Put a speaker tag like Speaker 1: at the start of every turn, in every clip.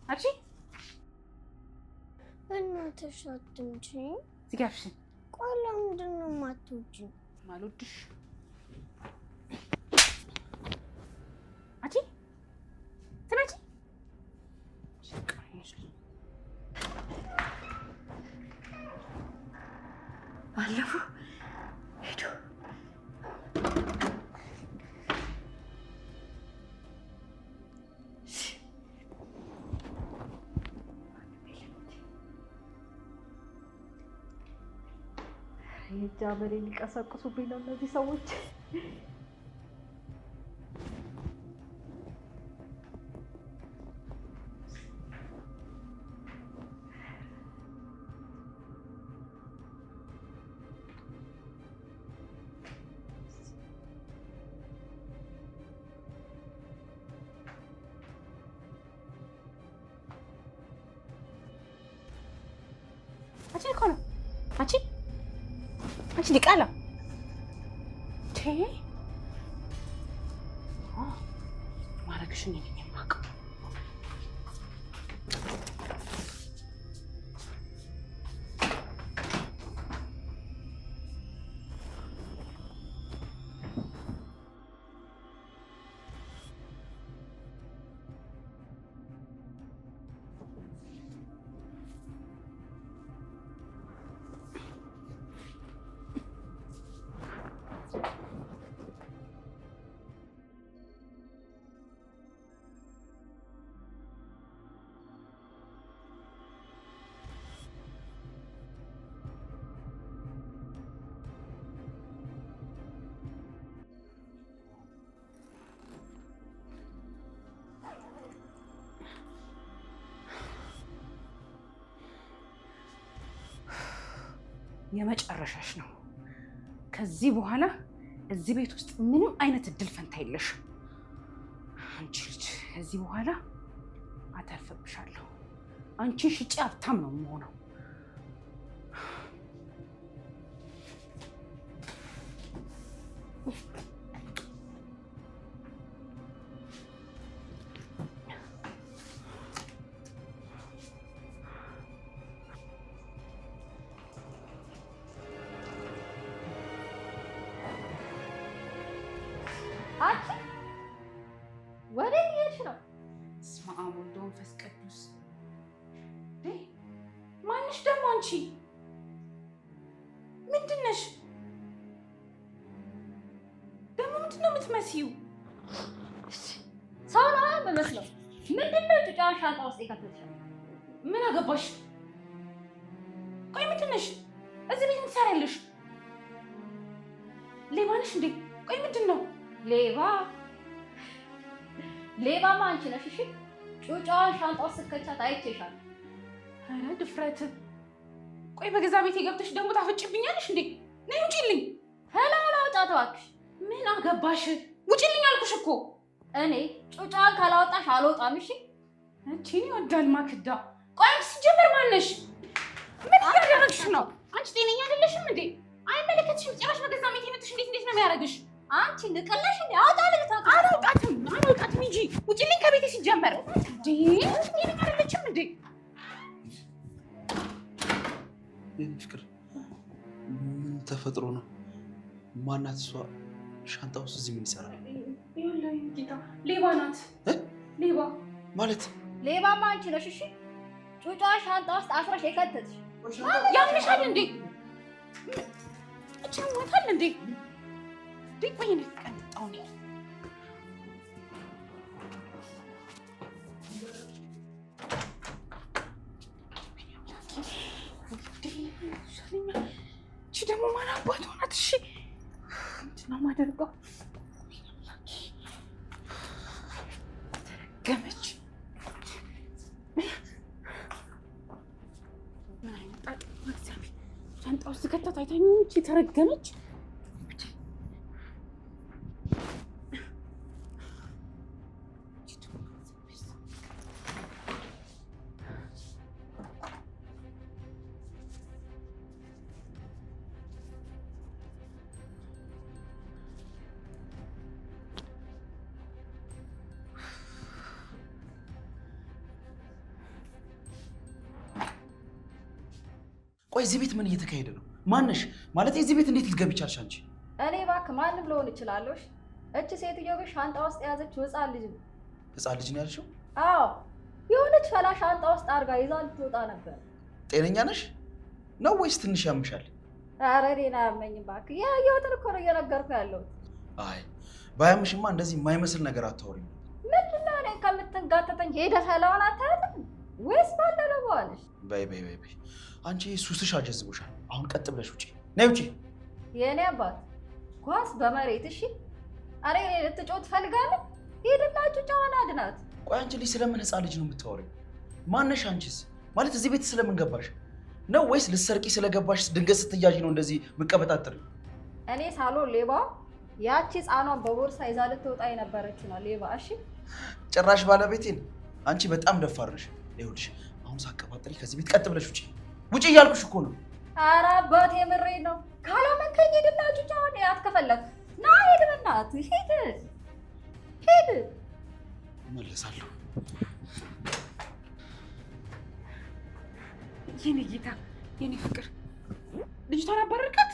Speaker 1: አንቺ
Speaker 2: እናትሽ አትምጪኝ።
Speaker 1: ዝጋፍሽን።
Speaker 2: ቆይ ለምንድን ነው የማትወጂኝ?
Speaker 1: ማልወድሽ አንቺ ትመጪ ባለፈው ሄዶ ጃመሬ ሊቀሰቅሱብኝ ነው እነዚህ ሰዎች። አንቺ ዲቃላ ማረግሽን ነኝ የማውቀው። የመጨረሻሽ ነው። ከዚህ በኋላ እዚህ ቤት ውስጥ ምንም አይነት እድል ፈንታ የለሽም። አንቺ ልጅ ከዚህ በኋላ አተርፍብሻለሁ። አንቺን ሽጬ ሀብታም ነው የምሆነው።
Speaker 2: ወዴት እየሄድሽ ነው?
Speaker 1: በስመ አብ ወወልድ ወመንፈስ ቅዱስ። ማንሽ ደግሞ አንቺ? ምንድን ነሽ ደግሞ? ምንድን ነው የምትመስዪው?
Speaker 2: ሰው ነው የምመስለው? ምንድን ነው ጩጫዋን ሻንጣ ውስጥ የከተትሽ?
Speaker 1: ምን አገባሽ? ቆይ ምንድን ነሽ? እዚህ ቤት ምን ትሰሪያለሽ? ሌባ ነሽ እንዴ? ቆይ ምንድን ነው?
Speaker 2: ሌባማ አንቺ ነሽ። እሺ ጩጫዋን ሻንጣ ውስጥ ስትከቻት አይቼሻለሁ።
Speaker 1: ኧረ ድፍረት! ቆይ በገዛ ቤቴ ገብተሽ ደግሞ ታፈጭብኛለሽ እንዴ? ነይ ውጪልኝ!
Speaker 2: ሄላ አውጣት እባክሽ።
Speaker 1: ምን አገባሽ? ውጪልኝ አልኩሽ እኮ።
Speaker 2: እኔ ጩጫዋን ካላወጣሽ አልወጣም። እሺ
Speaker 1: አንቺን ይወዳል ማክዳ። ቆይ አንቺ ሲጀመር ማነሽ? ምን እያደረግሽ ነው? አንቺ ጤነኛ አይደለሽም እንዴ? አይመለከትሽም። ጭራሽ በገዛ ቤቴ መጥተሽ እንዴት ነው የሚያደርግሽ?
Speaker 2: አንቺ ንቀለሽ እንዴ? አውጣልኝ።
Speaker 1: አላውጣትም እንጂ ውጪልኝ ከቤቴ ሲጀመር። እንዴ ጤነኛ አይደለችም እንዴ?
Speaker 3: የኔ ፍቅር ምን ተፈጥሮ ነው? ማናት እሷ? ሻንጣ ውስጥ እዚህ ምን ይሰራል?
Speaker 1: ጌታ ሌባ ናት። ሌባ
Speaker 3: ማለት?
Speaker 2: ሌባማ አንቺ ነሽ። እሺ ጩጫዋን ሻንጣ ውስጥ አስረሽ የከተትሽ።
Speaker 1: ያምሻል እንዴ? ሞታል እንዴ? ቆይ እኔ ፍቅር መጣሁ እኔ። እቺ ደግሞ ማን አባቷ ናት? እሺ ምንድን ነው የማደርገው? ተረገመች። ምን አይነት ጣጣ! እግዚአብሔር ሻንጣ ውስጥ ከተት አይታኝ እቺ ተረገመች።
Speaker 3: ቆይ እዚህ ቤት ምን እየተካሄደ ነው? ማነሽ? ማለት እዚህ ቤት እንዴት ልትገቢ ቻልሽ አንቺ?
Speaker 2: እኔ እባክህ ማንም ልሆን እችላለሁ። እቺ ሴትዮ ግን ሻንጣ ውስጥ የያዘችው ህፃን ልጅ ነው።
Speaker 3: ህፃን ልጅ ነው ያልሽው?
Speaker 2: አዎ የሆነች ፈላ ሻንጣ ውስጥ አድርጋ ይዛ ልትወጣ ነበር።
Speaker 3: ጤነኛ ነሽ ነው ወይስ ትንሽ ያምሻል?
Speaker 2: ኧረ እኔን አያመኝም እባክህ። ያየሁትን እኮ ነው እየነገርኩህ ያለሁት።
Speaker 3: አይ ባያምሽማ እንደዚህ የማይመስል ነገር አታወሪም።
Speaker 2: ምንድን ነው እኔን ከምትንጋተተኝ ሄደህ ሰላውን አታያትም ወይስ ባለለው በኋላሽ?
Speaker 3: በይ አንቺ ሱስሽ አጀዝቦሻል። አሁን ቀጥ ብለሽ ውጪ ነይ፣ ውጪ።
Speaker 2: የእኔ አባት ኳስ በመሬት እሺ። አሬ ልትጮህ ትፈልጋለህ? ሄድላችሁ ጨዋና አድናት።
Speaker 3: ቆይ አንቺ ልጅ ስለምን ህፃን ልጅ ነው የምታወሪው? ማነሽ አንቺስ? ማለት እዚህ ቤት ስለምን ገባሽ ነው ወይስ ልትሰርቂ ስለገባሽ ድንገት ስትያዥ ነው እንደዚህ መቀበጣጥር?
Speaker 2: እኔ ሳሎን ሌባ፣ ያቺ ህፃኗን በቦርሳ ይዛ ልትወጣ የነበረች ነው ሌባ። እሺ
Speaker 3: ጭራሽ ባለቤቴን። አንቺ በጣም ደፋር ነሽ። ይኸውልሽ አሁን ሳቀባጥሪ ከዚህ ቤት ቀጥ ብለሽ ውጪ፣ ውጪ እያልኩሽ እኮ ነው።
Speaker 2: ኧረ አባቴ ምሬን ነው። ካላመንከኝ ሄድላችሁ ጨዋና ያት ከፈለክ ና ሄድ፣ በእናትህ ሄድ።
Speaker 3: እመለሳለሁ።
Speaker 1: የኔ ጌታ፣ የኔ ፍቅር፣ ልጅቷን አባረርካት?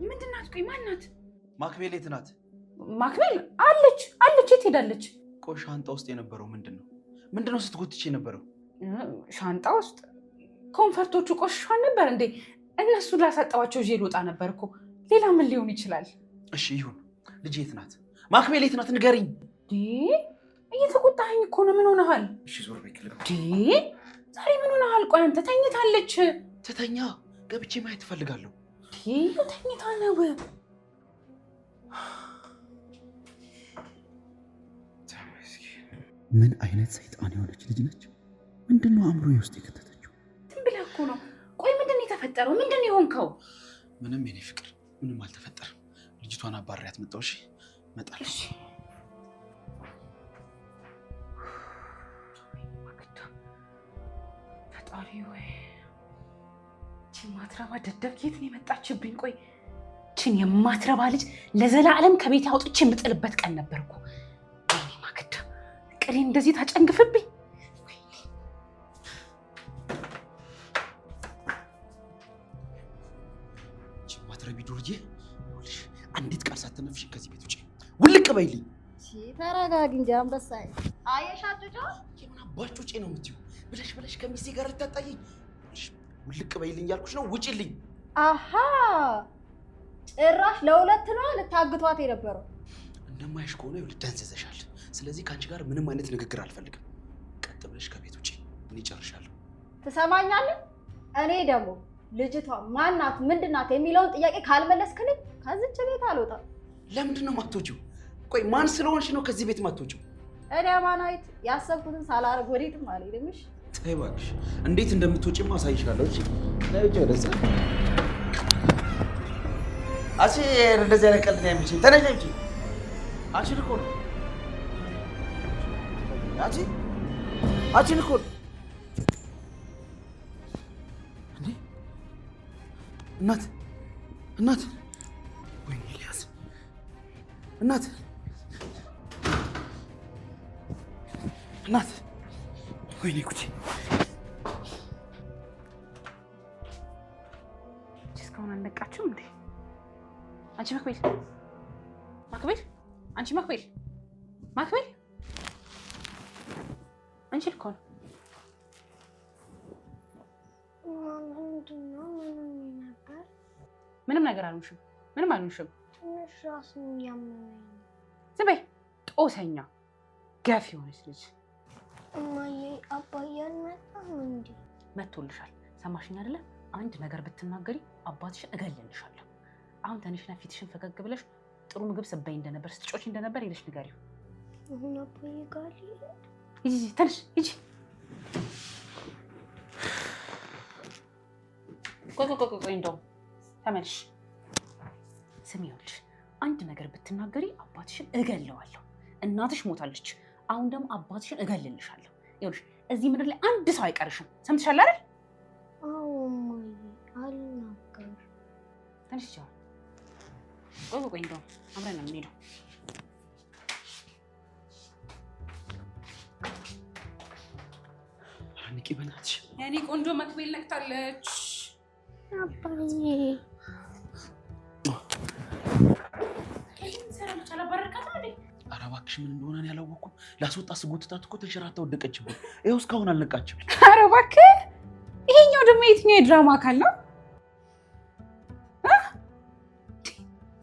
Speaker 1: ምንድን ናት? ቆይ ማን ናት?
Speaker 3: ማክቤል የት ናት?
Speaker 1: ማክቤል አለች። የት ሄዳለች?
Speaker 3: ቆይ ሻንጣ ውስጥ የነበረው ምንድን ነው ስትጎትች የነበረው?
Speaker 1: ሻንጣ ውስጥ ኮንፈርቶቹ ቆሽሿን ነበር እንዴ? እነሱ ላሳጠባቸው ይዤ ልወጣ ነበር እኮ። ሌላ ምን ሊሆን ይችላል?
Speaker 3: እሺ ይሁን። ልጅ የት ናት? ማክቤል የት ናት? ንገሪኝ።
Speaker 1: እየተቆጣኸኝ እኮ ነው። ምን ሆነሃል?
Speaker 3: እሺ ዞር በይ።
Speaker 1: ዛሬ ምን ሆነሃል? ቆይ አንተ ተኝታለች።
Speaker 3: ትተኛ? ገብቼ ማየት እፈልጋለሁ።
Speaker 1: ተኝታ ነው።
Speaker 4: ምን አይነት ሰይጣን የሆነች ልጅ ነች? ምንድነው አእምሮዬ ውስጥ የከተተችው?
Speaker 1: ዝም ብለህ እኮ ነው። ቆይ ምንድን ነው የተፈጠረው? ምንድን ነው የሆንከው?
Speaker 3: ምንም የኔ ፍቅር፣ ምንም አልተፈጠረም። ልጅቷን አባሪያት መጣሁ። እሺ እመጣለሁ።
Speaker 1: እሺ ፈጣሪ ወይ፣ እቺ ማትረባ ደደብ ከየት ነው የመጣችብኝ? ቆይ እቺን የማትረባ ልጅ ለዘላለም ከቤት አውጥቼ የምጥልበት ቀን ነበርኩ። ወይኔ ማክዳ፣ ቅሬ እንደዚህ ታጨንግፍብኝ?
Speaker 3: ማትረቢ ዱርዬ፣ አንዲት ቃል ሳትነፍሽ ከዚህ ቤት ውጪ ውልቅ በይልኝ።
Speaker 2: ተረጋጊ እንጂ አንበሳዬ። አየሻት ጩጫ?
Speaker 3: የምን አባሽ ጩጬ ነው የምትይው? ብለሽ ከሚስቴ ጋር ልታጣይኝ። ውልቅ በይልኝ ያልኩሽ ነው፣ ውጪልኝ።
Speaker 2: አሃ ጭራሽ ለሁለት ነው ልታግቷት የነበረው።
Speaker 3: እንደማይሽ ከሆነ ይኸውልሽ ደንዝዘሻል። ስለዚህ ከአንቺ ጋር ምንም አይነት ንግግር አልፈልግም። ቀጥ ብለሽ ከቤት ውጪ። እኔ ጨርሻለሁ።
Speaker 2: ትሰማኛለህ? እኔ ደግሞ ልጅቷ ማናት ምንድናት የሚለውን ጥያቄ ካልመለስክልኝ ከዚች ቤት አልወጣም።
Speaker 3: ለምንድን ነው የማትወጪው? ቆይ ማን ስለሆንሽ ነው ከዚህ ቤት የማትወጪው?
Speaker 2: እኔ አማናዊት ያሰብኩትን ሳላረግ ወዴትም አልሄድም። እሺ
Speaker 3: ተይ እባክሽ፣ እንዴት እንደምትወጪማ አሳይሻለሁ። እሺ ነይ ውጪ ወደዛ። አንቺ እንደዚህ አይነት ቀልድ ነው የሚችል። ተነሽ እንጂ አንቺን እኮ ነው አንቺን እኮ ነው። እንዴ እናት ወይኔ ኤልያስ፣ እናት ወይኔ ጉዴ።
Speaker 1: እስካሁን አልነቃችም እንዴ? አንቺ ማክቤል፣ አንቺ ማክቤል፣ አንቺ ልኮ ነው። ምንም ነገር አልሆንሽም።
Speaker 5: ትንሽ ራስን ያመመኝ።
Speaker 1: ዝም በይ ጦሰኛ ገፍ የሆነች ልጅ።
Speaker 5: እማዬ አባዬ አልመጣም እንዴ?
Speaker 1: መጥቶልሻል። ሰማሽኝ አይደለ? አንድ ነገር ብትናገሪ አባትሽን እገልልሻለሁ። አሁን ተነሽና ፊትሽን ፈገግ ብለሽ ጥሩ ምግብ ስትበይ እንደነበር ስትጮች እንደነበር ሄደሽ ንገሪው።
Speaker 5: አሁን አባዬ ጋር ልሄድ?
Speaker 1: ሂጂ፣ ተነሽ ሂጂ። ቆይ እንደውም ተመልሽ። ስሚ ይኸውልሽ፣ አንድ ነገር ብትናገሪ አባትሽን እገለዋለሁ። እናትሽ ሞታለች። አሁን ደግሞ አባትሽን እገልልሻለሁ። ይኸውልሽ እዚህ ምድር ላይ አንድ ሰው አይቀርሽም። ሰምተሻል አይደል?
Speaker 5: አዎ እማዬ፣ አልናገርም።
Speaker 1: ትንሽ ይቻላል። ቆይ እንደውም አብረን ነው የምንሄደው።
Speaker 3: እኔ ጠብቂ በእናትሽ።
Speaker 1: የኔ ቆንጆ መክቤል ነክታለች።
Speaker 5: አባዬ
Speaker 3: ኧረ እባክሽ ምን እንደሆነ እኔ አላወኩም። ላስወጣ ስጎትታት እኮ ተንሸራታ ወደቀችብኝ። ይኸው እስካሁን አልነቃችም።
Speaker 1: ኧረ እባክህ ይሄኛው ደግሞ የትኛው የድራማ አካል ነው?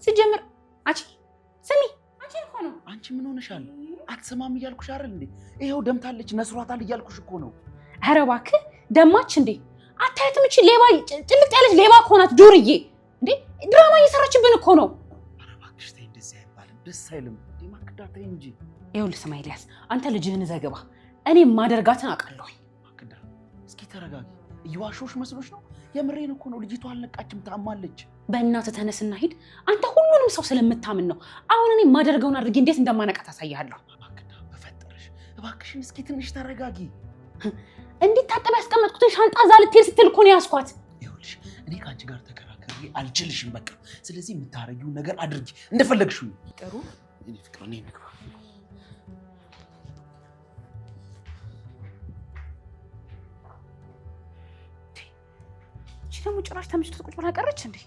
Speaker 1: ሲጀምር አንቺ ስሚ፣ አንቺ እኮ ነው።
Speaker 3: አንቺ ምን ሆነሻል? አትሰማም እያልኩሽ አይደል እንዴ? ይኸው ደምታለች፣ ነስሯታል እያልኩሽ እኮ ነው።
Speaker 1: ኧረ እባክህ ደማች እንዴ? አታያትም? እቺ ሌባ ጭልጥ ያለች ሌባ እኮ ናት። ዱርዬ እንዴ ድራማ እየሰራችብን እኮ ነው።
Speaker 3: ኧረ እባክሽ ተይ፣ እንደዚህ አይባልም፣ ደስ አይልም። ማክዳ ተይ እንጂ።
Speaker 1: ይኸውልህ ስማ ኤልያስ፣ አንተ ልጅህን ዘግባ፣ እኔ ማደርጋትን አውቃለሁኝ።
Speaker 3: ማክዳ እስኪ ተረጋጊ። እየዋሾሽ መስሎሽ ነው? የምሬን እኮ ነው። ልጅቷ አልነቃችም፣ ታማለች።
Speaker 1: በእናትህ ተነስና ሂድ። አንተ ሁሉንም ሰው ስለምታምን ነው። አሁን እኔ ማደርገውን አድርጌ እንዴት እንደማነቃ ታሳያለሁ።
Speaker 3: ማክዳ በፈጠረሽ እባክሽን እስኪ ትንሽ ተረጋጊ።
Speaker 1: እንዲታጠብ ያስቀመጥኩትን ሻንጣ እዛ ልትሄድ ስትል እኮ ነው ያስኳት።
Speaker 3: ይኸውልሽ እኔ ከአንቺ ጋር ተከራከሪ አልችልሽም። በቃ ስለዚህ የምታረጊውን ነገር አድርጊ፣ እንደፈለግሽው።
Speaker 1: ጥሩ
Speaker 3: እኔ ፍቅር እኔ ንግባ።
Speaker 1: እቺ ደግሞ ጭራሽ ተመችቶት ቁጭ ብላ ቀረች እንዴ?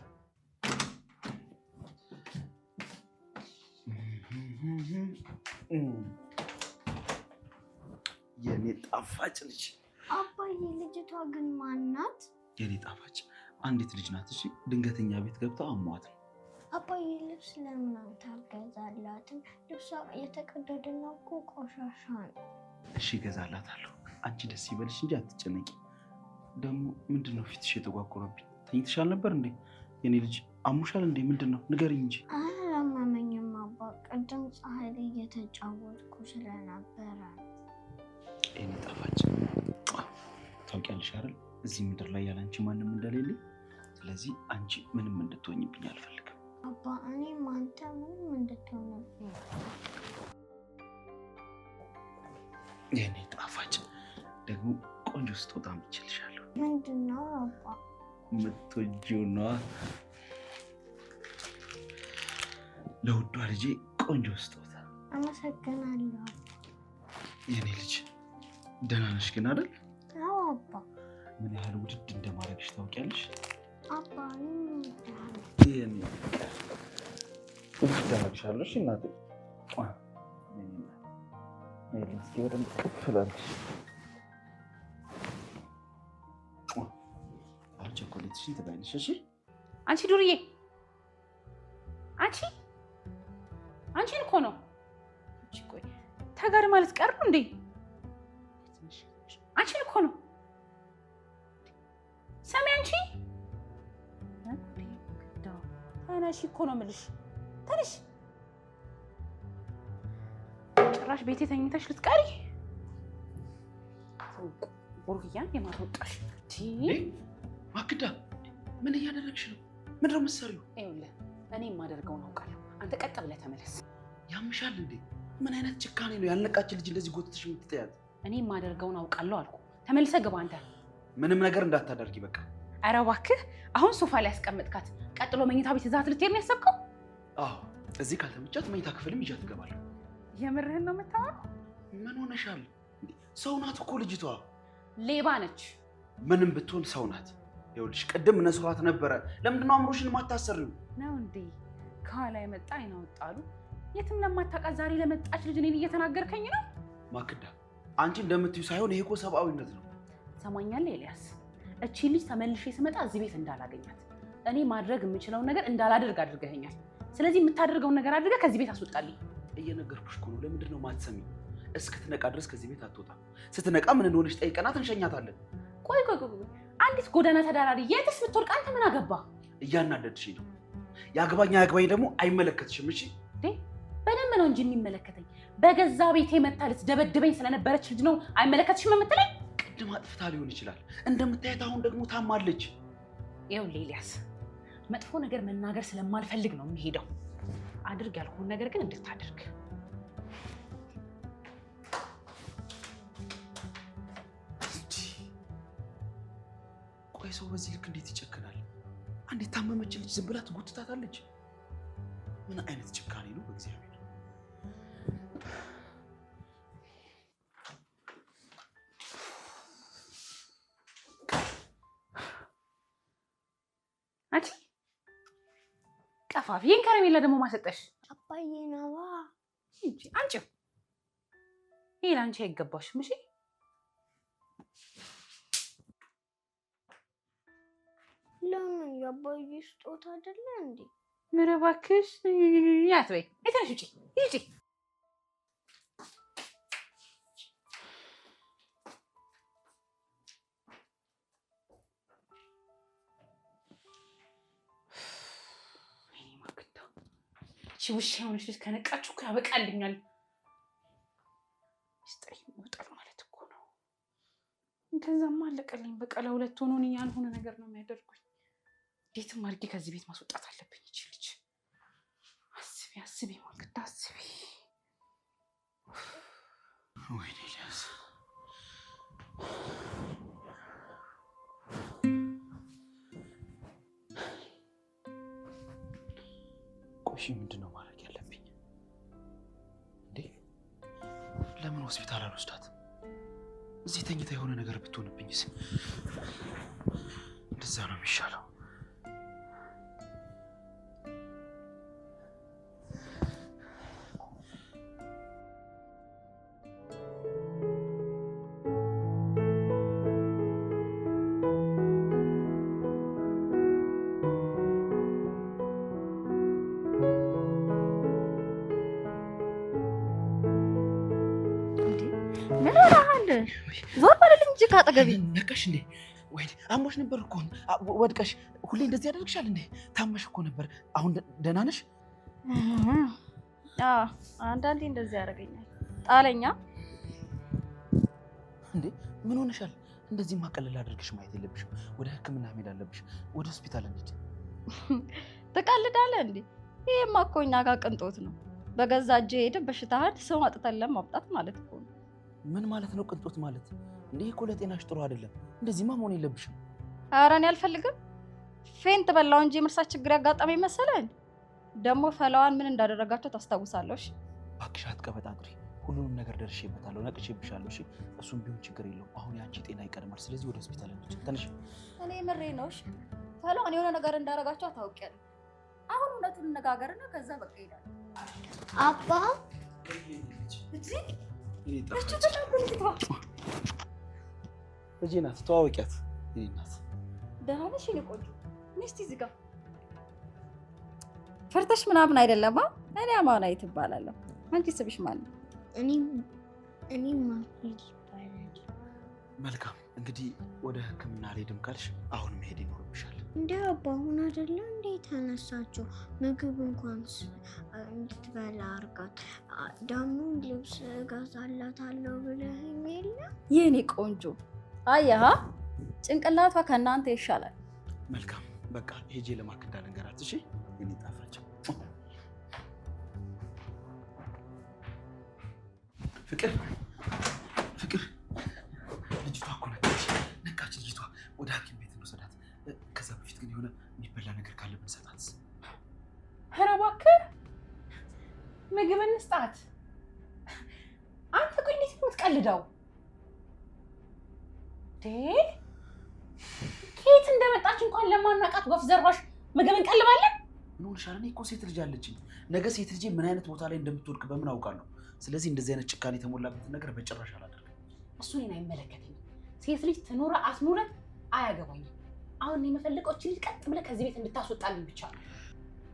Speaker 3: የኔ ጣፋጭ ልጅ።
Speaker 5: አባዬ ልጅቷ ግን ማን ናት?
Speaker 3: የኔ ጣፋጭ አንዲት ልጅ ናት። እሺ ድንገተኛ ቤት ገብታ አሟት ነው።
Speaker 5: አባዬ ልብስ ለምን አታገዛላትም? ልብሷ የተቀደደና እኮ ቆሻሻ ነው።
Speaker 3: እሺ እገዛላታለሁ። አንቺ ደስ ይበልሽ እንጂ አትጨነቂ። ደግሞ ምንድነው ፊትሽ የተጓቆረብኝ? ተኝተሻል ነበር እንዴ? የኔ ልጅ አሙሻል እንዴ? ምንድነው ንገሪኝ እንጂ።
Speaker 5: አላመመኝም አባ፣ ቅድም ፀሐይ ላይ እየተጫወትኩ ስለነበረ።
Speaker 3: የኔ ጣፋጭ ታውቂያለሽ አይደል እዚህ ምድር ላይ ያለ አንቺ ማንም እንደሌለ። ስለዚህ አንቺ ምንም እንድትሆኝብኝ አልፈልግም።
Speaker 5: አባ እኔም አንተ ምንም እንድትሆንብኝ።
Speaker 3: የኔ ጣፋጭ ደግሞ ቆንጆ ስጦታ አምጥቼልሻለሁ።
Speaker 5: ምንድን ነው አባ?
Speaker 3: የምትወጂው ነዋ። ለውዷ ልጄ ቆንጆ ስጦታ።
Speaker 5: አመሰግናለሁ።
Speaker 3: የኔ ልጅ ደህና ነሽ ግን አይደል?
Speaker 5: አዎ አባ።
Speaker 3: ምን ያህል ውድድ እንደማደርግሽ ታውቂያለሽ?
Speaker 5: አባ
Speaker 3: የኔ ውድድ አደርግሻለሁ እናቴ። እስኪ በደንብ ከፍ ላድርግሽ። ቸኮሌትሽን ትበያለሽ። እሺ
Speaker 1: አንቺ ዱርዬ፣ አንቺን እኮ ነው። እቺ ቆይ ተጋር ማለት ቀር ነው እንዴ? አንቺን እኮ ነው። ሰሚ አንቺ ተነሽ እኮ ነው የምልሽ። ተነሽ። ጭራሽ ቤቴ ተኝተሽ ልትቀሪ ቡርግያን የማትወጣሽ
Speaker 3: ማክዳ ምን እያደረግሽ ነው? ምንድን ነው የምትሰሪው?
Speaker 1: ይኸውልህ እኔ የማደርገውን አውቃለሁ። አንተ ቀጥ ብለህ ተመለስ።
Speaker 3: ያምሻል እንዴ? ምን አይነት ጭካኔ ነው? ያልነቃች ልጅ እንደዚህ ጎትተሽ የምትጠያት?
Speaker 1: እኔ የማደርገውን አውቃለሁ አልኩ። ተመልሰህ ግባ አንተ።
Speaker 3: ምንም ነገር እንዳታደርጊ በቃ።
Speaker 1: ኧረ እባክህ አሁን ሶፋ ላይ ያስቀመጥካት፣ ቀጥሎ መኝታ ቤት ይዛት ልትሄድ ነው ያሰብከው?
Speaker 3: አዎ እዚህ ካልተመቻት መኝታ ክፍልም ይዣት እገባለሁ።
Speaker 1: የምርህን ነው የምታወራው?
Speaker 3: ምን ሆነሻል? ሰው ናት እኮ ልጅቷ።
Speaker 1: ሌባ ነች።
Speaker 3: ምንም ብትሆን ሰው ናት። ይኸውልሽ ቅድም ነስሯት ነበረ። ለምንድን ነው አእምሮሽን የማታሰሪው?
Speaker 1: ነው እንዴ? ከኋላ የመጣ አይናወጣሉ። የትም ለማታውቃት ዛሬ ለመጣች ልጅ እኔን እየተናገርከኝ ነው?
Speaker 3: ማክዳ አንቺ እንደምትዩ ሳይሆን ይሄ እኮ ሰብአዊነት ነው።
Speaker 1: ሰማኛለህ ኤልያስ፣ እቺ ልጅ ተመልሼ ስመጣ እዚህ ቤት እንዳላገኛት፣ እኔ ማድረግ የምችለውን ነገር እንዳላደርግ አድርገኸኛል። ስለዚህ የምታደርገውን ነገር አድርገህ ከዚህ ቤት አስወጣልኝ።
Speaker 3: እየነገርኩሽ እኮ ነው። ለምንድን ነው የማትሰሚው? እስክትነቃ ድረስ ከዚህ ቤት አትወጣም። ስትነቃ ምን እንደሆነች ጠይቀናት እንሸኛታለን።
Speaker 1: ቆይ አንዲት ጎዳና ተዳራሪ የትስ ብትወድቅ አንተ ምን አገባ?
Speaker 3: እያናደድሽኝ ነው። ያግባኝ አያግባኝ ደግሞ አይመለከትሽም። እሺ
Speaker 1: በደንብ ነው እንጂ የሚመለከተኝ። በገዛ ቤቴ መታ ልትደበድበኝ ስለነበረች ልጅ ነው አይመለከትሽም የምትለኝ?
Speaker 3: ቅድም አጥፍታ ሊሆን ይችላል። እንደምታየት አሁን ደግሞ ታማለች።
Speaker 1: ይኸውልህ ኤልያስ፣ መጥፎ ነገር መናገር ስለማልፈልግ ነው የምሄደው። አድርግ ያልኩህን ነገር ግን እንድታደርግ።
Speaker 3: ቆይ ሰው በዚህ ልክ እንዴት ይጨክናል? አንድ የታመመች ልጅ ዝም ብላ ትጎትታታለች። ምን አይነት ጭካኔ ነው? በእግዚአብሔር
Speaker 1: ቀፋፊ ይሄን ከረሜላ ደግሞ ማሰጠሽ
Speaker 5: አባዬ ነዋ
Speaker 1: እንጂ አንቺው ይሄ ላንቺ አይገባሽም እሺ
Speaker 5: ለምን የአባዬ ስጦታ አይደለ እንዴ
Speaker 1: ምን እባክሽ ያትበይ እተነሽ ውጪ ሂጂ ውሻ የሆነች ልጅ ከነቃችሁ እኮ ያበቃልኛል። ሚስጥሬ ይወጣል ማለት እኮ ነው። ከዛማ አለቀልኝ። በቃ ለሁለት ሆኖ ያልሆነ ነገር ነው የሚያደርጉኝ። እንዴትም አድርጌ ከዚህ ቤት ማስወጣት አለብኝ። ይቺ ልጅ አስቢ ማክዳ አስቢ።
Speaker 3: ወይኔ ኤልያስ ቆይ ምንድን ነው ማድረግ ያለብኝ እንዴ? ለምን ሆስፒታል አልወስዳት? እዚህ ተኝታ የሆነ ነገር ብትሆንብኝስ? እንደዛ ነው የሚሻለው።
Speaker 2: ዞር በልልኝ እንጂ ካጠገቢ
Speaker 3: ነቃሽ እንዴ? ወይ አሞሽ ነበር እኮ ወድቀሽ። ሁሌ እንደዚህ ያደርግሻል እንዴ? ታመሽ እኮ ነበር። አሁን ደህና ነሽ?
Speaker 2: አንዳንዴ እንደዚህ ያደርገኛል። ጣለኛ
Speaker 3: እንዴ? ምን ሆነሻል? እንደዚህ ማቀለል አድርግሽ ማየት የለብሽም። ወደ ሕክምና መሄድ አለብሽ። ወደ ሆስፒታል እንሂድ።
Speaker 2: ትቀልዳለህ እንዴ? ይሄማ እኮ እኛ ጋር ቅንጦት ነው። በገዛ እጄ ሄደን በሽታህን ሰው አጥተን ለማምጣት ማለት እኮ ነው።
Speaker 3: ምን ማለት ነው ቅንጦት ማለት? እንዴ እኮ ለጤናሽ ጥሩ አይደለም። እንደዚህማ መሆን የለብሽም።
Speaker 2: ኧረ እኔ አልፈልግም። ፌንት በላው እንጂ የምርሳት ችግር ያጋጠመኝ መሰለኝ። ደግሞ ፈላዋን ምን እንዳደረጋቸው ታስታውሳለሽ?
Speaker 3: እባክሽ አትቀበጣጥሪ። ሁሉንም ነገር ደርሼበታለሁ፣ ነቅቼብሻለሁ። እሺ እሱም ቢሆን ችግር የለውም። አሁን ያንቺ ጤና ይቀድማል። ስለዚህ ወደ ሆስፒታል እንሂድ። ተነሽ።
Speaker 2: እኔ ምሬ ነው። እሺ ፈላዋን የሆነ ነገር እንዳደረጋቸው ታውቂያለሽ። አሁን እውነቱን እንነጋገርና ከዛ በቃ ይሄዳል።
Speaker 5: አባ
Speaker 3: ልጄ ናት፣ ተዋወቂያት። እኔ ናት።
Speaker 2: ደህና ነሽ የእኔ ቆንጆ? እስኪ እዚህ ጋር ፈርተሽ ምናምን አይደለም። እኔ አማናዊት እባላለሁ። አንቺ ስብሽ ማን ነው?
Speaker 5: እኔ ማክሊት ይባላል።
Speaker 3: መልካም እንግዲህ ወደ ሕክምና አልሄድም ካልሽ አሁን መሄድ ይኖርብሻል።
Speaker 5: እንደ አባ አሁን አይደለ እንደ ተነሳችሁ ምግብ እንኳን እንድትበላ አድርጋት። ደግሞ ልብስ እገዛላታለሁ ብለኸኝ የለ
Speaker 2: የኔ ቆንጆ? አየሃ ጭንቅላቷ ከእናንተ ይሻላል።
Speaker 3: መልካም በቃ ሄጄ ለማክዳ ልንገራት። እሺ የኔ ጣፋጭ ፍቅር ልጅቷ እኮ ነቃች። ልጅቷ ወደ ሐኪም ቤት እንወስዳት። ከዛ በፊት ግን የሆነ የሚበላ ነገር ካለ ብንሰጣት።
Speaker 1: ኧረ እባክህ ምግብ እንስጣት። አንተ ቆይ እንዴት ነው የምትቀልደው? ከየት እንደመጣች እንኳን ለማናውቃት ወፍ ዘራሽ ምግብ እንቀልባለን?
Speaker 3: ምን ሆነሻል? እኔ እኮ ሴት ልጅ አለችኝ። ነገ ሴት ልጅ ምን አይነት ቦታ ላይ እንደምትወድቅ በምን አውቃለሁ? ስለዚህ እንደዚህ አይነት ጭካኔ የተሞላበትን ነገር በጭራሽ አላደርግም።
Speaker 1: እሱ እኔን አይመለከተኝም። ሴት ልጅ ትኑረ አትኑረ አያገባኝም። አሁን እኔ የምፈልገው እቺ ልጅ ቀጥ ብለህ ከዚህ ቤት እንድታስወጣልኝ ብቻ ነው።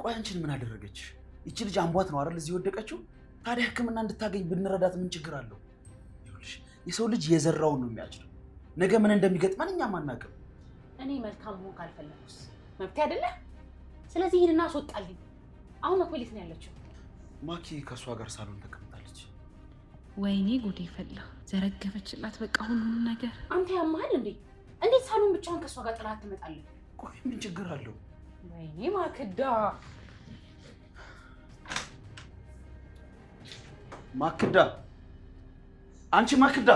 Speaker 3: ቆይ አንቺን ምን አደረገች? ይቺ ልጅ አንቧት ነው አይደል እዚህ ወደቀችው? ታዲያ ሕክምና እንድታገኝ ብንረዳት ምን ችግር አለው? ይኸውልሽ የሰው ልጅ የዘራውን ነው የሚያጭደው። ነገ ምን እንደሚገጥመን እኛም አናውቅም።
Speaker 1: እኔ መልካም መሆን ካልፈለኩስ መብቴ አይደለ? ስለዚህ ሂድና አስወጣልኝ። አሁን መኮሊት ነው ያለችው።
Speaker 3: ማኪ ከእሷ ጋር ሳሎን ተቀምጣለች።
Speaker 1: ወይኔ ጉዴ ፈላ። ዘረገፈችላት በቃ ሁሉንም ነገር። አንተ ያማሃል እንዴ? እንዴት ሳሎን ብቻውን ከእሷ ጋር ጥላት ትመጣለህ?
Speaker 3: ቆይ ምን ችግር አለው?
Speaker 1: ወይኔ ማክዳ
Speaker 3: ማክዳ፣ አንቺ ማክዳ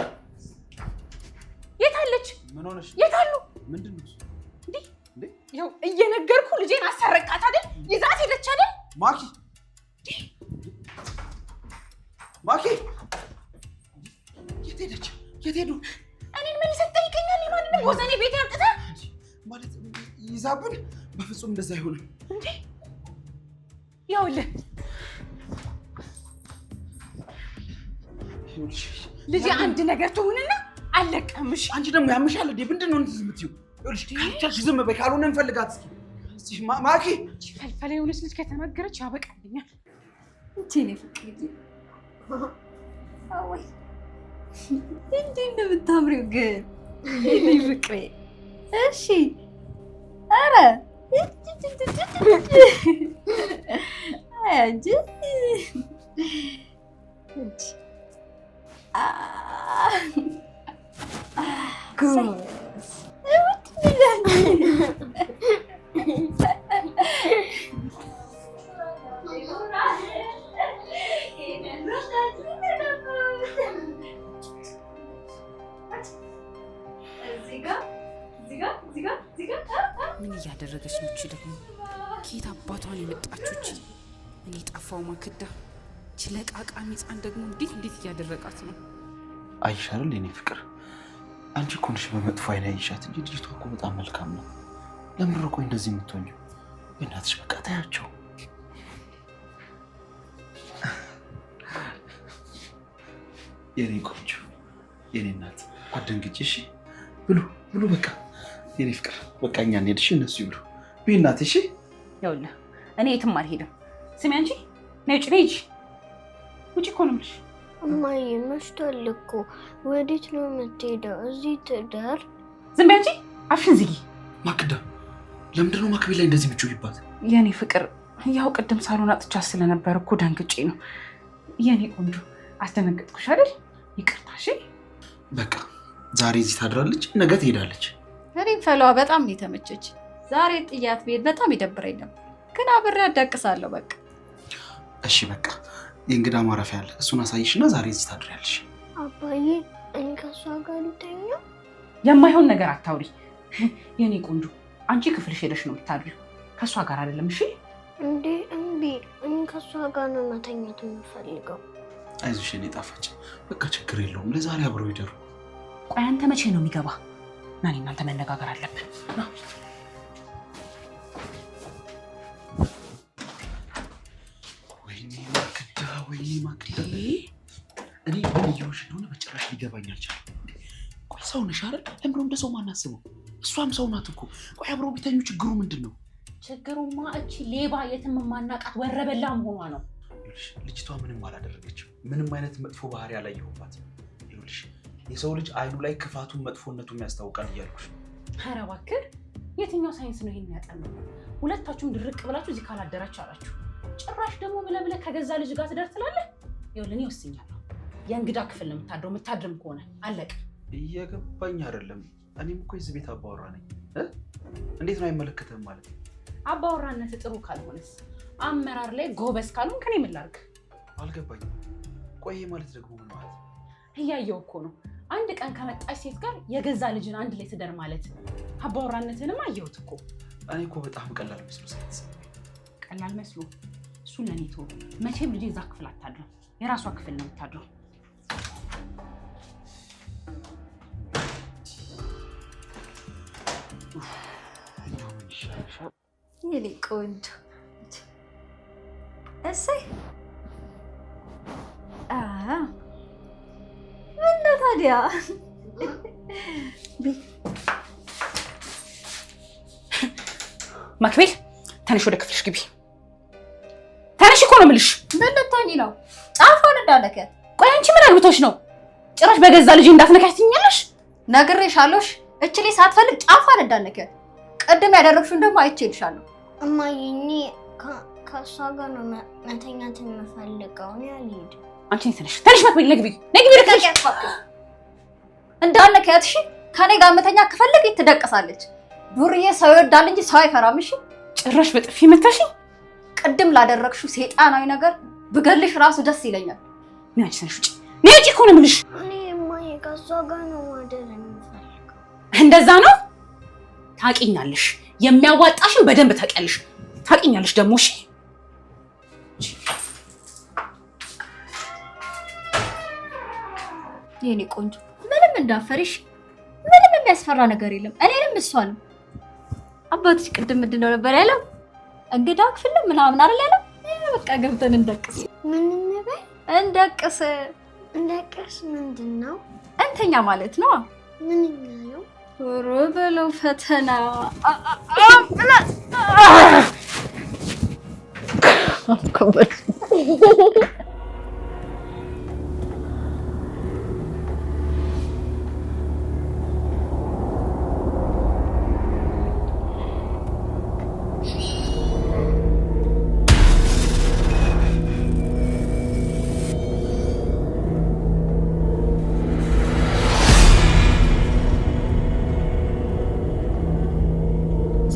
Speaker 1: የት አለች?
Speaker 3: ምን ሆነሽ?
Speaker 1: የት አሉ?
Speaker 3: ምንድን ነው
Speaker 1: እንዴ? ይኸው እየነገርኩ ልጄን አሰረቃት አይደል? ይዛት ሄደች አይደል?
Speaker 3: ማኪ ማኪ የት ሄደች? የት ሄዱ?
Speaker 1: እኔን ምን ይሰጠይቀኛል? ማንንም ወዘኔ ቤት ያምጥተህ
Speaker 3: ማለት ይዛብን? በፍጹም እንደዛ አይሆንም።
Speaker 1: እንዴ ይኸውልህ ልጅ አንድ ነገር ትሁንና አለቀምሽ።
Speaker 3: አንቺ ደግሞ ያምሻል እንዴ? ምንድነው እንደዚህ የምትይው? ይኸውልሽ ካልቻልሽ ዝም በይ፣ ካልሆነ እንፈልጋት እስኪ ማኪ።
Speaker 1: ፈልፈላ የሆነች ልጅ ከተናገረች ያበቃልኛል።
Speaker 2: እንዴ ነው ፍቅር አወይ እንዴ ነው የምታምሪው ግን እኔ ፍቅሬ። እሺ ኧረ አንቺ ጎበዝ
Speaker 1: ምን እያደረገች ነው እቺ ደግሞ? ከየት አባቷን የመጣችው? እኔ ጠፋው ማክዳ ለቃቃሚ ሕፃን ደግሞ እንዴት እያደረጋት ነው?
Speaker 3: አይሽ አይደል የኔ ፍቅር? አንቺ እኮ ነሽ በመጥፎ አይን ያይሻት እንጂ ልጅቷ እኮ በጣም መልካም ነው። ለምን ነው ቆይ እንደዚህ የምትሆኚው? በእናትሽ በቃ ታያቸው። የኔ ቆንጆ የኔ እናት አትደንግጪ እሺ። ብሉ በቃ የኔ ፍቅር በቃ እኛ እንሂድ እሺ። እነሱ ይብሉ ቢናት እሺ።
Speaker 1: ይኸውልህ እኔ የትም አልሄድም። ስሚ አንቺ ነይ ውጭ ነይ። ውጭ እኮ ነው የምልሽ።
Speaker 5: እማዬ መሽቷል እኮ። ወዴት ነው የምትሄደው? እዚህ ትደር።
Speaker 1: ዝም በይ አንቺ አፍሽን ዝጊ።
Speaker 3: ማክዳ ለምንድን ነው ማክቤል ላይ እንደዚህ የምትጮይባት?
Speaker 1: የኔ ፍቅር ያው ቅድም ሳሎን አጥቻ ስለነበር እኮ ደንግጬ ነው። የኔ ቆንጆ አስደነገጥኩሽ አይደል? ይቅርታ እሺ።
Speaker 3: በቃ ዛሬ እዚህ ታድራለች፣ ነገ ትሄዳለች።
Speaker 2: እኔም ፈላዋ በጣም ነው የተመቸች። ዛሬ ጥያት ቤት በጣም ይደብረኝ ነበር፣ ግን አብሬ አዳቅሳለሁ። በቃ
Speaker 3: እሺ በቃ የእንግዳ ማረፊያ አለ፣ እሱን አሳይሽና ዛሬ እዚህ ታድሪያለሽ።
Speaker 5: አባዬ እኔ ከሷ ጋር ልተኛ?
Speaker 1: የማይሆን ነገር አታውሪ የኔ ቆንጆ። አንቺ ክፍልሽ ሄደሽ ነው የምታድሪው፣ ከሷ ጋር አይደለም እሺ።
Speaker 5: እንዴ እምቢ፣ እኔ ከሷ ጋር ነው መተኛት የምፈልገው።
Speaker 3: አይዞሽ የኔ ጣፋጭ፣ በቃ ችግር የለውም፣ ለዛሬ አብረው ይደሩ።
Speaker 1: ቆይ አንተ መቼ ነው የሚገባ? ና እኔ እናንተ መነጋገር አለብን።
Speaker 3: ወይኔ ማክዳ እኔ ምን እየሆንሽ እንደሆነ በጭራሽ ሊገባኝ አልቻለም። ቆይ ሰው ነሽ አይደል? ለምንድነው እንደ ሰው ማናስበው? እሷም ሰው ናት እኮ። ቆይ አብረው ቢተኙ ችግሩ ምንድን ነው?
Speaker 1: ችግሩማ እቺ ሌባ የትም ማናቃት ወረበላ መሆኗ ነው።
Speaker 3: ልጅቷ ምንም አላደረገችም። ምንም አይነት መጥፎ ባህሪ አላየሁባት። ይኸውልሽ የሰው ልጅ አይኑ ላይ ክፋቱን መጥፎነቱን ያስታውቃል እያልኩሽ።
Speaker 1: ኧረ እባክህ የትኛው ሳይንስ ነው ይሄን ያጠናው? ሁለታችሁም ድርቅ ብላችሁ እዚህ ካላደራችሁ አላችሁ። ጭራሽ ደግሞ ብለህ ከገዛ ልጅ ጋር ትደር ትላለህ። ይኸውልህ እኔ ወስኛለሁ። የእንግዳ ክፍል ነው የምታድረው። የምታድርም ከሆነ አለቀ።
Speaker 3: እየገባኝ አይደለም። እኔም እኮ የዚህ ቤት አባወራ ነኝ። እንዴት ነው አይመለከተም ማለት?
Speaker 1: አባወራነት ጥሩ ካልሆነስ? አመራር ላይ ጎበዝ ካልሆን ከኔ ምን ላድርግ?
Speaker 3: አልገባኝም። ቆይ ማለት ደግሞ ምን ማለት?
Speaker 1: እያየው እኮ ነው። አንድ ቀን ከመጣች ሴት ጋር የገዛ ልጅን አንድ ላይ ትደር ማለት አባወራነትንም አየሁት እኮ።
Speaker 3: እኔ እኮ በጣም ቀላል መስሎ ስለተሰማኝ።
Speaker 1: ቀላል መስሎ? እሱን ለኔ ተወው። መቼም ልጅ እዛ ክፍል አታድርም። የራሷ ክፍል ነው የምታድረው።
Speaker 2: የኔ ቆንጆ እሰይ። ምን ነው ታዲያ?
Speaker 1: ማክቤል ተነሽ፣ ወደ ክፍልሽ ግቢ። ተነሽ እኮ ነው የምልሽ።
Speaker 2: ምን ልትሆኚ ነው? ጫፏን እንዳለከት።
Speaker 1: ቆይ አንቺ ምን አግብቶሽ ነው ጭራሽ በገዛ ልጅ እንዳትነካሽ ትኛለሽ?
Speaker 2: ነግሬሻለሽ። እቺ ልጅ ሳትፈልግ ጫፏን እንዳለከት። ቅድም ያደረግሽውን ደግሞ አይቼልሻለሁ።
Speaker 5: እማዬ እኔ ከእሷ ጋር ነው መተኛት የምፈልገው። እኔ አልሄድም።
Speaker 1: አንቺ ተነሽ ማክቤል፣ ነግቢ
Speaker 2: እንዳለከት። እሺ ከኔ ጋር መተኛ ከፈለግ ትደቅሳለች። ዱርዬ ሰው ይወዳል እንጂ ሰው አይፈራም። እሺ
Speaker 1: ጭራሽ በጥፊ መታሽኝ።
Speaker 2: ቅድም ላደረግሽው ሴጣናዊ ነገር ብገልሽ ራሱ ደስ ይለኛል።
Speaker 1: ምን አንቺ ተነሽ ውጪ። ነይ ውጪ እኮ ነው የምልሽ።
Speaker 5: እኔ እማዬ ከእሷ ጋር ነው ማደር የምፈልገው።
Speaker 1: እንደዛ ነው? ታውቂኛለሽ። የሚያዋጣሽን በደንብ ታውቂያለሽ። ታውቂኛለሽ ደግሞ። እሺ
Speaker 2: የኔ ቆንጆ ምንም እንዳፈሪሽ። ምንም የሚያስፈራ ነገር የለም። እኔንም እሷንም አባትሽ ቅድም ምንድን ነው ነበር ያለው? እንግዳ ክፍል ምናምን አይደል ያለው? በቃ ገብተን እንደቅስ።
Speaker 5: ምን እንበል?
Speaker 2: እንደቅስ።
Speaker 5: እንደቅስ ምንድን ነው?
Speaker 2: እንተኛ ማለት ነው።
Speaker 5: ምንኛ ነው?
Speaker 2: ኧረ በለው ፈተና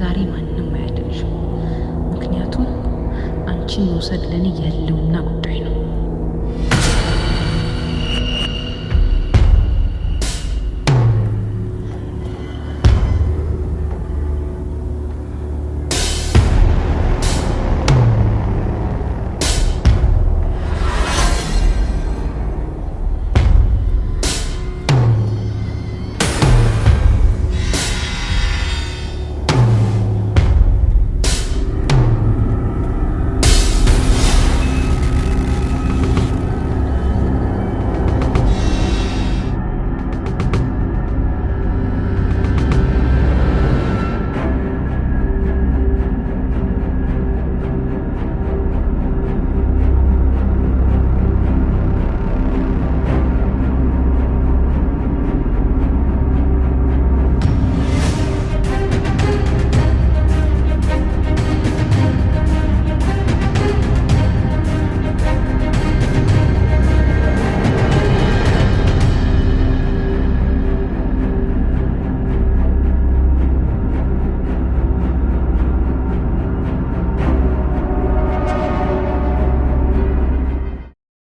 Speaker 1: ዛሬ ማንም አያድንሽም። ምክንያቱም አንቺን መውሰድ ለእኔ የህልውና